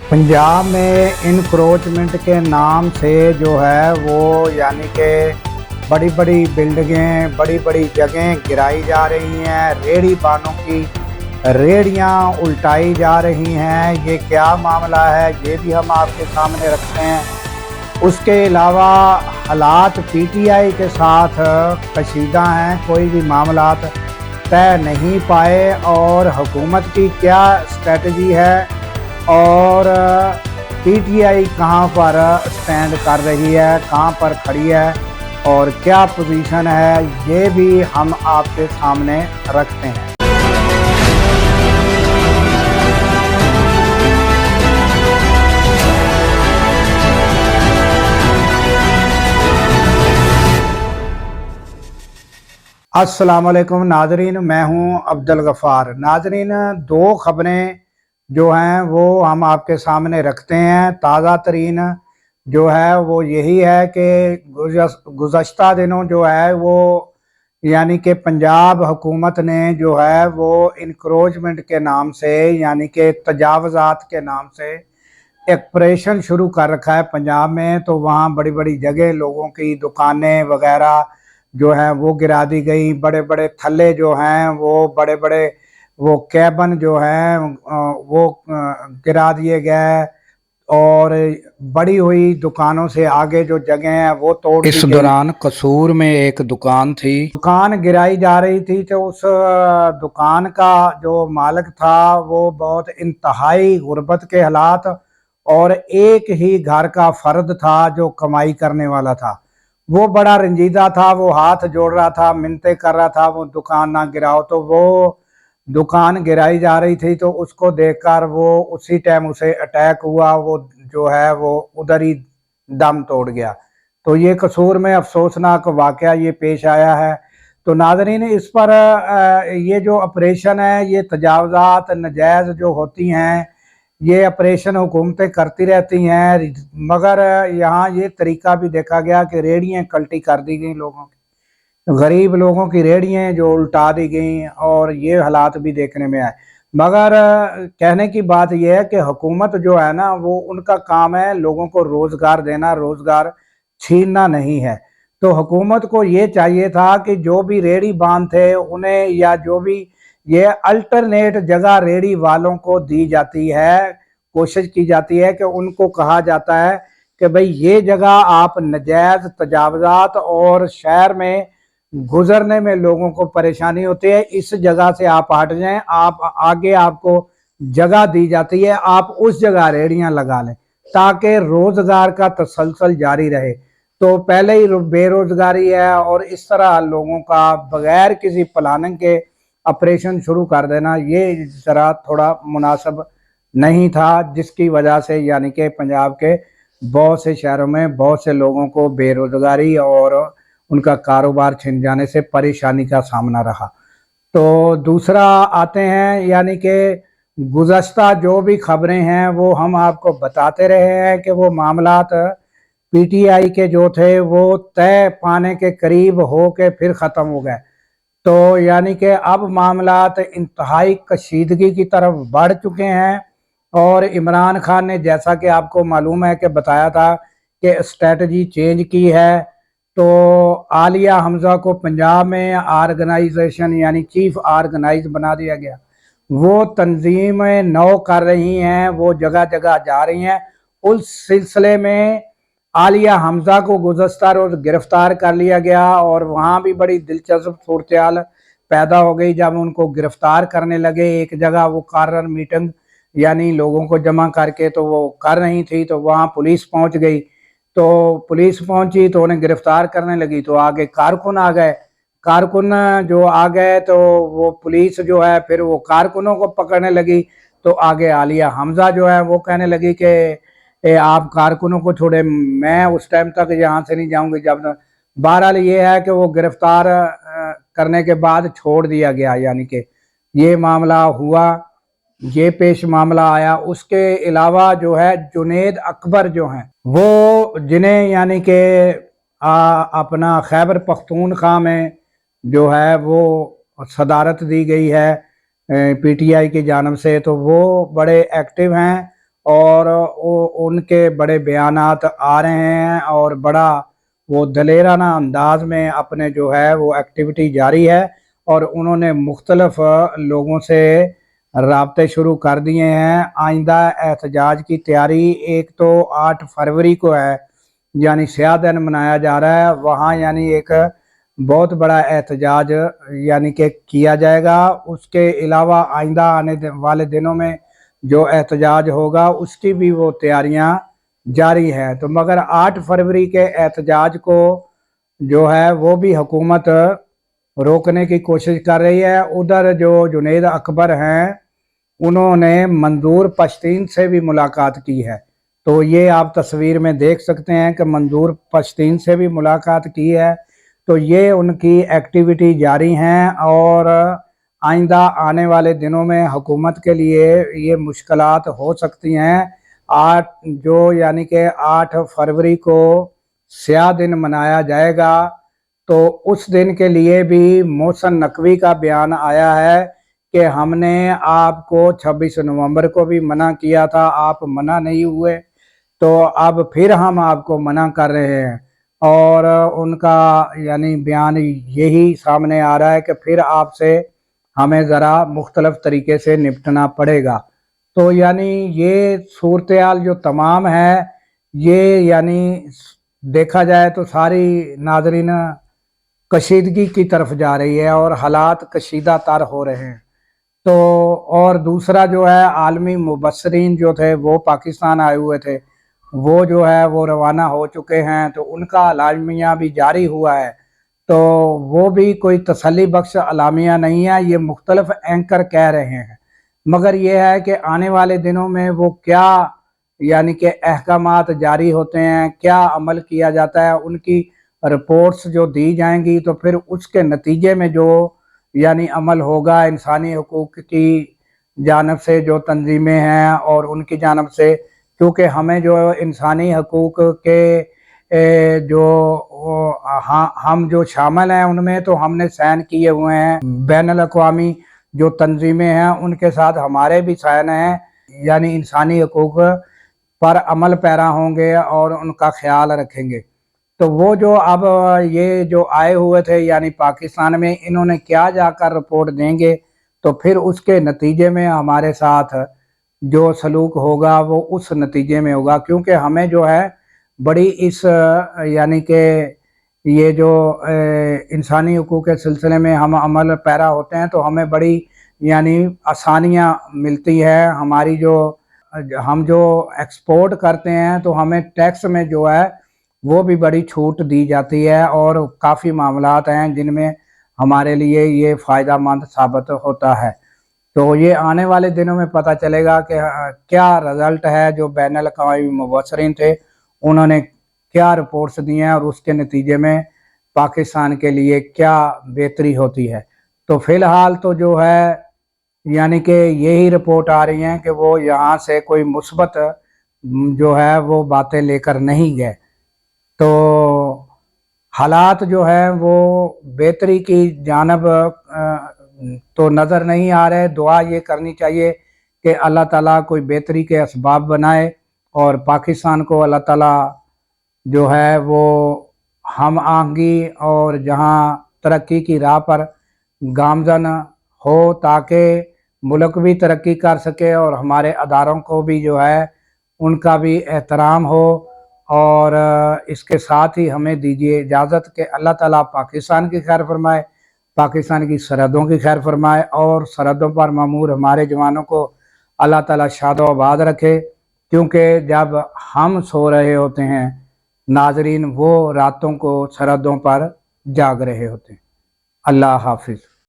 पंजाब में इंक्रोचमेंट के नाम से जो है वो यानी कि बड़ी बड़ी बिल्डिंगें, बड़ी बड़ी जगहें गिराई जा रही हैं, रेहड़ी वालों की रेहड़ियाँ उल्टाई जा रही हैं। ये क्या मामला है, ये भी हम आपके सामने रखते हैं। उसके अलावा हालात पीटीआई के साथ कशीदा हैं, कोई भी मामलात तय नहीं पाए और हुकूमत की क्या स्ट्रेटजी है और पीटीआई कहाँ पर स्टैंड कर रही है, कहाँ पर खड़ी है और क्या पोजीशन है, ये भी हम आपके सामने रखते हैं। अस्सलाम वालेकुम नाजरीन, मैं हूं अब्दुल गफ़ार। नाजरीन, दो खबरें जो हैं वो हम आपके सामने रखते हैं। ताज़ा तरीन जो है वो यही है कि गुज़श्ता दिनों जो है वो यानी कि पंजाब हुकूमत ने जो है वो इंक्रोचमेंट के नाम से यानी कि तजावज़ात के नाम से एक ऑपरेशन शुरू कर रखा है पंजाब में। तो वहाँ बड़ी बड़ी जगह लोगों की दुकानें वगैरह जो हैं वो गिरा दी गई, बड़े बड़े थल्ले जो हैं वो बड़े बड़े वो कैबन जो हैं वो गिरा दिए गए और बड़ी हुई दुकानों से आगे जो जगह है वो तोड़ दी गई। इस दौरान कसूर में एक दुकान थी, दुकान गिराई जा रही थी, तो उस दुकान का जो मालिक था वो बहुत इंतहाई गुर्बत के हालात और एक ही घर का फर्द था जो कमाई करने वाला था। वो बड़ा रंजीदा था, वो हाथ जोड़ रहा था, मिन्नतें कर रहा था वो दुकान ना गिराओ। तो वो दुकान गिराई जा रही थी तो उसको देखकर वो उसी टाइम उसे अटैक हुआ, वो जो है वो उधर ही दम तोड़ गया। तो ये कसूर में अफसोसनाक वाकया ये पेश आया है। तो नाज़रीन, इस पर ये जो ऑपरेशन है, ये तजावज़ात नजायज़ जो होती हैं ये ऑपरेशन हुकूमतें करती रहती हैं, मगर यहाँ ये तरीका भी देखा गया कि रेहड़ियाँ कल्टी कर दी गई लोगों की, गरीब लोगों की रेहड़ियाँ जो उल्टा दी गई और ये हालात भी देखने में आए। मगर कहने की बात यह है कि हुकूमत जो है ना वो उनका काम है लोगों को रोज़गार देना, रोज़गार छीनना नहीं है। तो हुकूमत को ये चाहिए था कि जो भी रेहड़ी बांध थे उन्हें या जो भी ये अल्टरनेट जगह रेहड़ी वालों को दी जाती है, कोशिश की जाती है कि उनको कहा जाता है कि भाई ये जगह आप नजायज तजावजात और शहर में गुजरने में लोगों को परेशानी होती है, इस जगह से आप हट जाएं, आप आगे आपको जगह दी जाती है, आप उस जगह रेहड़ियां लगा लें ताकि रोजगार का तसलसल जारी रहे। तो पहले ही बेरोजगारी है और इस तरह लोगों का बगैर किसी प्लानिंग के ऑपरेशन शुरू कर देना ये जरा थोड़ा मुनासिब नहीं था, जिसकी वजह से यानी कि पंजाब के बहुत से शहरों में बहुत से लोगों को बेरोजगारी और उनका कारोबार छिन जाने से परेशानी का सामना रहा। तो दूसरा आते हैं यानी कि गुज़श्ता जो भी खबरें हैं वो हम आपको बताते रहे हैं कि वो मामलात पीटीआई के जो थे वो तय पाने के करीब हो के फिर ख़त्म हो गए। तो यानी कि अब मामलात इंतहाई कशीदगी की तरफ बढ़ चुके हैं और इमरान खान ने जैसा कि आपको मालूम है कि बताया था कि स्ट्रेटजी चेंज की है। तो आलिया हमजा को पंजाब में आर्गेनाइजेशन यानी चीफ आर्गेनाइज बना दिया गया। वो तंजीमें नौ कर रही हैं, वो जगह जगह जा रही हैं। उस सिलसिले में आलिया हमजा को गुज़श्ता रोज़ गिरफ्तार कर लिया गया और वहाँ भी बड़ी दिलचस्प सूरत पैदा हो गई जब उनको गिरफ्तार करने लगे। एक जगह वो कार्रर मीटिंग यानी लोगों को जमा करके तो वो कर रही थी, तो वहाँ पुलिस पहुँच गई। तो पुलिस पहुँची तो उन्हें गिरफ्तार करने लगी, तो आगे कारकुन आ गए। कारकुन जो आ गए तो वो पुलिस जो है फिर वो कारकुनों को पकड़ने लगी। तो आगे आलिया हमजा जो है वो कहने लगी कि आप कारकुनों को छोड़े, मैं उस टाइम तक यहाँ से नहीं जाऊंगी जब तक। बहरहाल ये है कि वो गिरफ्तार करने के बाद छोड़ दिया गया, यानी कि ये मामला हुआ, ये पेश मामला आया। उसके अलावा जो है जुनेद अकबर जो हैं वो जिन्हें यानी कि अपना खैबर पख्तूनख्वा में जो है वो सदारत दी गई है पीटीआई की जानब से, तो वो बड़े एक्टिव हैं और उनके बड़े बयानात आ रहे हैं और बड़ा वो दलेराना अंदाज में अपने जो है वो एक्टिविटी जारी है और उन्होंने मुख्तलफ लोगों से राब्ते शुरू कर दिए हैं। आइंदा एहतजाज की तैयारी एक तो 8 फरवरी को है, यानी स्याह दिन मनाया जा रहा है, वहाँ यानी एक बहुत बड़ा एहतजाज यानी कि किया जाएगा। उसके अलावा आइंदा आने वाले दिनों में जो एहतजाज होगा उसकी भी वो तैयारियां जारी है। तो मगर 8 फरवरी के एहतजाज को जो है वो भी हुकूमत रोकने की कोशिश कर रही है। उधर जो जुनैद अकबर हैं उन्होंने मंजूर पश्तीन से भी मुलाकात की है। तो ये आप तस्वीर में देख सकते हैं कि मंजूर पश्तीन से भी मुलाकात की है। तो ये उनकी एक्टिविटी जारी हैं और आइंदा आने वाले दिनों में हुकूमत के लिए ये मुश्किलात हो सकती हैं। 8 जो यानी कि 8 फरवरी को स्याह दिन मनाया जाएगा, तो उस दिन के लिए भी मोहसिन नकवी का बयान आया है कि हमने आपको 26 नवंबर को भी मना किया था, आप मना नहीं हुए, तो अब फिर हम आपको मना कर रहे हैं। और उनका यानी बयान यही सामने आ रहा है कि फिर आपसे हमें ज़रा मुख्तलफ तरीके से निपटना पड़ेगा। तो यानी ये सूरत हाल जो तमाम है, ये यानी देखा जाए तो सारी नाजरीन कशीदगी की तरफ जा रही है और हालात कशीदा तर हो रहे हैं। तो और दूसरा जो है आलमी मुबस्सरीन जो थे वो पाकिस्तान आए हुए थे, वो जो है वो रवाना हो चुके हैं, तो उनका अलामिया भी जारी हुआ है। तो वो भी कोई तसल्ली बख्श अलामिया नहीं है, ये मुख्तलिफ एंकर कह रहे हैं। मगर ये है कि आने वाले दिनों में वो क्या यानी कि अहकामात जारी होते हैं, क्या अमल किया जाता है, उनकी रिपोर्ट्स जो दी जाएंगी, तो फिर उसके नतीजे में जो यानी अमल होगा इंसानी हकूक़ की जानब से जो तंजीमें हैं और उनकी जानब से, क्योंकि हमें जो इंसानी हकूक़ के जो हम जो शामिल हैं उनमें तो हमने साइन किए हुए हैं। बैनुल अक़वामी जो तंजीमें हैं उनके साथ हमारे भी साइन हैं, यानी इंसानी हकूक़ पर अमल पैरा होंगे और उनका ख्याल रखेंगे। तो वो जो अब ये जो आए हुए थे यानी पाकिस्तान में, इन्होंने क्या जाकर रिपोर्ट देंगे, तो फिर उसके नतीजे में हमारे साथ जो सलूक होगा वो उस नतीजे में होगा। क्योंकि हमें जो है बड़ी इस यानी कि ये जो इंसानी हकूक़ के सिलसिले में हम अमल पैरा होते हैं तो हमें बड़ी यानी आसानियाँ मिलती है। हमारी जो हम जो एक्सपोर्ट करते हैं तो हमें टैक्स में जो है वो भी बड़ी छूट दी जाती है और काफ़ी मामलात हैं जिनमें हमारे लिए ये फ़ायदा मंद साबित होता है। तो ये आने वाले दिनों में पता चलेगा कि क्या रिज़ल्ट है। जो बैनुल अक़वामी मुबस्सरीन थे उन्होंने क्या रिपोर्ट्स दी हैं और उसके नतीजे में पाकिस्तान के लिए क्या बेहतरी होती है। तो फ़िलहाल तो जो है यानी कि यही रिपोर्ट आ रही हैं कि वो यहाँ से कोई मुस्बत जो है वो बातें लेकर नहीं गए। तो हालात जो है वो बेहतरी की जानब तो नज़र नहीं आ रहे। दुआ ये करनी चाहिए कि अल्लाह ताला कोई बेहतरी के असबाब बनाए और पाकिस्तान को अल्लाह ताला जो है वो हम आहंगी और जहाँ तरक्की की राह पर गामज़न हो, ताकि मुल्क भी तरक्की कर सके और हमारे अदारों को भी जो है उनका भी एहतराम हो। और इसके साथ ही हमें दीजिए इजाज़त कि अल्लाह ताला पाकिस्तान की खैर फरमाए, पाकिस्तान की सरहदों की खैर फरमाए और सरहदों पर मामूर हमारे जवानों को अल्लाह ताला शादो आबाद रखे। क्योंकि जब हम सो रहे होते हैं नाजरीन, वो रातों को सरहदों पर जाग रहे होते हैं। अल्लाह हाफिज़।